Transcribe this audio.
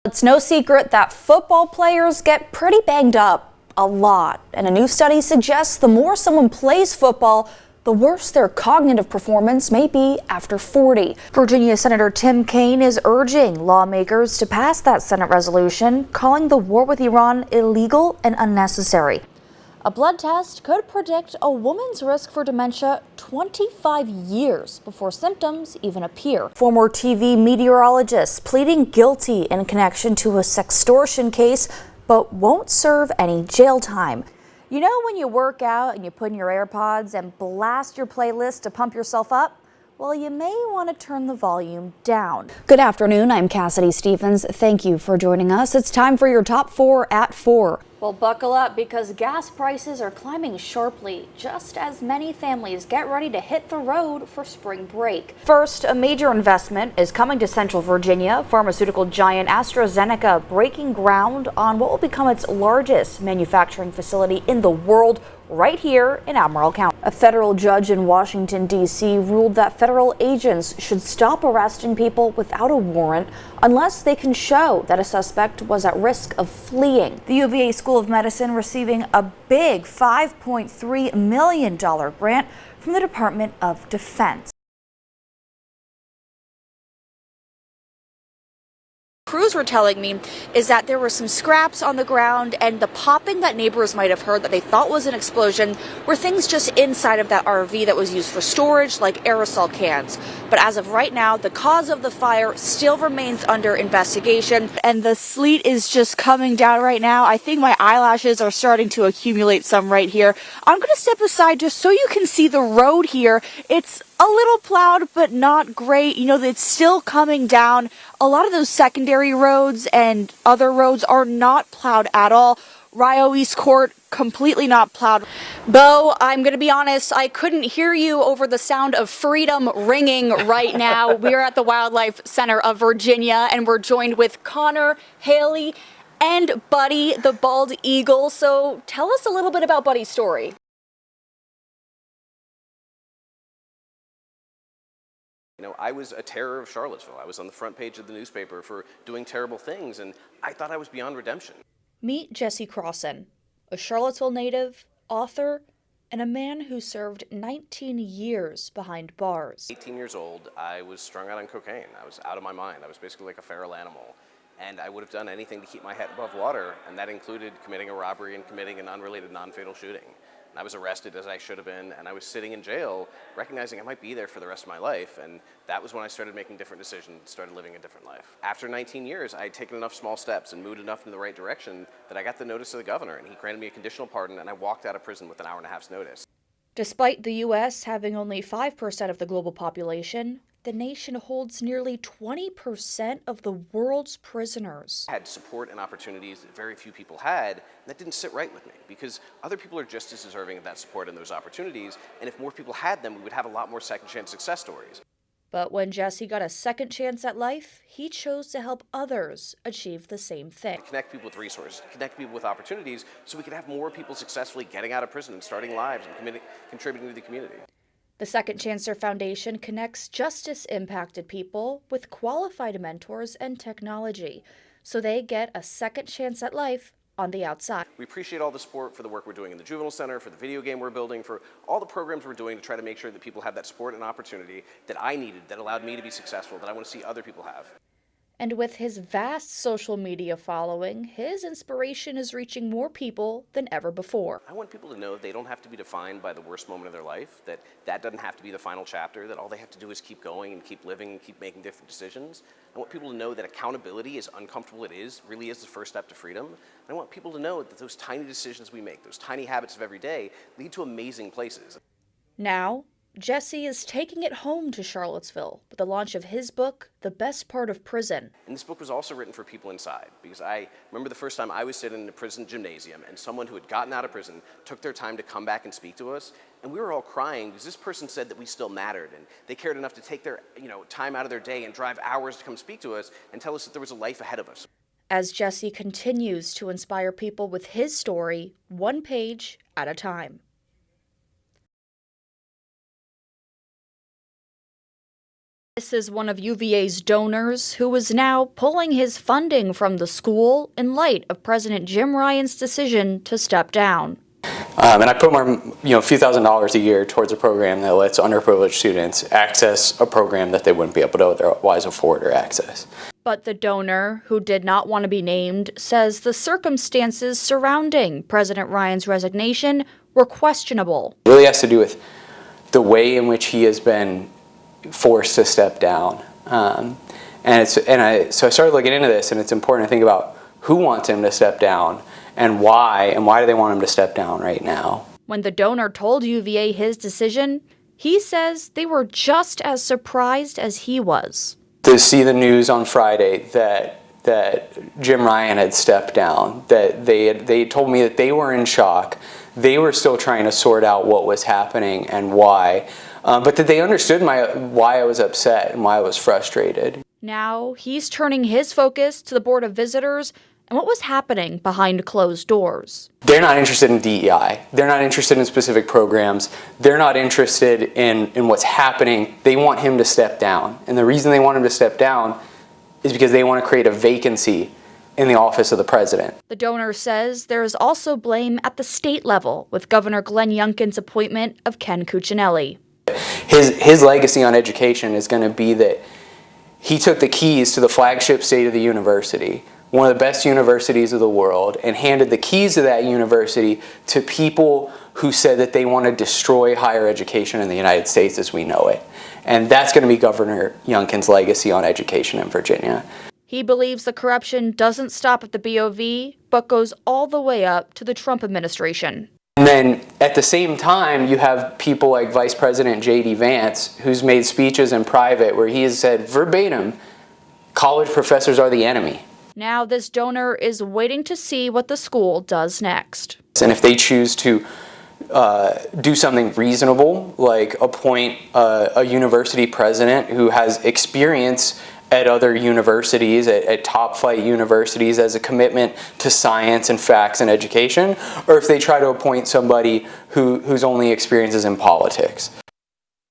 It's no secret that football players get pretty banged up a lot, and a new study suggests the more someone plays football, the worse their cognitive performance may be after 40. Virginia Senator Tim Kaine is urging lawmakers to pass that Senate resolution, calling the war with Iran illegal and unnecessary. A blood test could predict a woman's risk for dementia 25 years before symptoms even appear. Former TV meteorologist pleading guilty in connection to a sextortion case, but won't serve any jail time. You know when you work out and you put in your AirPods and blast your playlist to pump yourself up? Well, you may want to turn the volume down. Good afternoon, I'm Cassidie Stevens. Thank you for joining us. It's time for your top 4 at 4. Well, buckle up because gas prices are climbing sharply, just as many families get ready to hit the road for spring break. First, a major investment is coming to Central Virginia. Pharmaceutical giant AstraZeneca breaking ground on what will become its largest manufacturing facility in the world, right here in Admiral County. A federal judge in Washington, D.C. ruled that federal agents should stop arresting people without a warrant unless they can show that a suspect was at risk of fleeing. The UVA School of Medicine receiving a big $5.3 million grant from the Department of Defense. Crews were telling me is that there were some scraps on the ground, and the popping that neighbors might have heard that they thought was an explosion were things just inside of that RV that was used for storage, like aerosol cans. But as of right now, the cause of the fire still remains under investigation, and the sleet is just coming down right now. I think my eyelashes are starting to accumulate some right here. I'm going to step aside just so you can see the road here. It's a little plowed, but not great. You know, it's still coming down. A lot of those secondary roads and other roads are not plowed at all. Rio East Court, completely not plowed. Bo, I'm going to be honest, I couldn't hear you over the sound of freedom ringing right now. We're at the Wildlife Center of Virginia, and we're joined with Connor, Haley, and Buddy, the bald eagle. So tell us a little bit about Buddy's story. You know, I was a terror of Charlottesville. I was on the front page of the newspaper for doing terrible things, and I thought I was beyond redemption. Meet Jesse Crossan, a Charlottesville native, author, and a man who served 19 years behind bars. 18 years old, I was strung out on cocaine. I was out of my mind. I was basically like a feral animal. And I would have done anything to keep my head above water, and that included committing a robbery and committing an unrelated non-fatal shooting. I was arrested as I should have been, and I was sitting in jail recognizing I might be there for the rest of my life, and that was when I started making different decisions, started living a different life. After 19 years, I had taken enough small steps and moved enough in the right direction that I got the notice of the governor, and he granted me a conditional pardon, and I walked out of prison with an hour and a half's notice. Despite the U.S. having only 5% of the global population, the nation holds nearly 20% of the world's prisoners. I had support and opportunities that very few people had, and that didn't sit right with me because other people are just as deserving of that support and those opportunities, and if more people had them, we would have a lot more second chance success stories. But when Jesse got a second chance at life, he chose to help others achieve the same thing. Connect people with resources, connect people with opportunities, so we could have more people successfully getting out of prison and starting lives and contributing to the community. The Second Chancer Foundation connects justice-impacted people with qualified mentors and technology, so they get a second chance at life on the outside. We appreciate all the support for the work we're doing in the Juvenile Center, for the video game we're building, for all the programs we're doing to try to make sure that people have that support and opportunity that I needed, that allowed me to be successful, that I want to see other people have. And with his vast social media following, his inspiration is reaching more people than ever before. I want people to know they don't have to be defined by the worst moment of their life, that that doesn't have to be the final chapter, that all they have to do is keep going and keep living and keep making different decisions. I want people to know that accountability, as uncomfortable it is, really is the first step to freedom. And I want people to know that those tiny decisions we make, those tiny habits of every day, lead to amazing places. Now, Jesse is taking it home to Charlottesville with the launch of his book, The Best Part of Prison. And this book was also written for people inside, because I remember the first time I was sitting in a prison gymnasium and someone who had gotten out of prison took their time to come back and speak to us, and we were all crying because this person said that we still mattered, and they cared enough to take their time out of their day and drive hours to come speak to us and tell us that there was a life ahead of us. As Jesse continues to inspire people with his story, one page at a time. This is one of UVA's donors who is now pulling his funding from the school in light of President Jim Ryan's decision to step down. And I put more, a few $1,000s a year towards a program that lets underprivileged students access a program that they wouldn't be able to otherwise afford or access. But the donor, who did not want to be named, says the circumstances surrounding President Ryan's resignation were questionable. It really has to do with the way in which he has been forced to step down. So I started looking into this, and it's important to think about who wants him to step down and why do they want him to step down right now. When the donor told UVA his decision, he says they were just as surprised as he was. To see the news on Friday that Jim Ryan had stepped down, that they told me that they were in shock, they were still trying to sort out what was happening and why, but that they understood why I was upset and why I was frustrated. Now he's turning his focus to the Board of Visitors and what was happening behind closed doors. They're not interested in DEI. They're not interested in specific programs. They're not interested in what's happening. They want him to step down. And the reason they want him to step down is because they want to create a vacancy in the office of the president. The donor says there is also blame at the state level with Governor Glenn Youngkin's appointment of Ken Cuccinelli. His legacy on education is going to be that he took the keys to the flagship state of the university, one of the best universities of the world, and handed the keys to that university to people who said that they want to destroy higher education in the United States as we know it. And that's going to be Governor Youngkin's legacy on education in Virginia. He believes the corruption doesn't stop at the BOV, but goes all the way up to the Trump administration. And then at the same time, you have people like Vice President J.D. Vance, who's made speeches in private where he has said verbatim, college professors are the enemy. Now this donor is waiting to see what the school does next. And if they choose to do something reasonable, like appoint a university president who has experience at other universities, at top flight universities, as a commitment to science and facts and education, or if they try to appoint somebody whose only experience is in politics.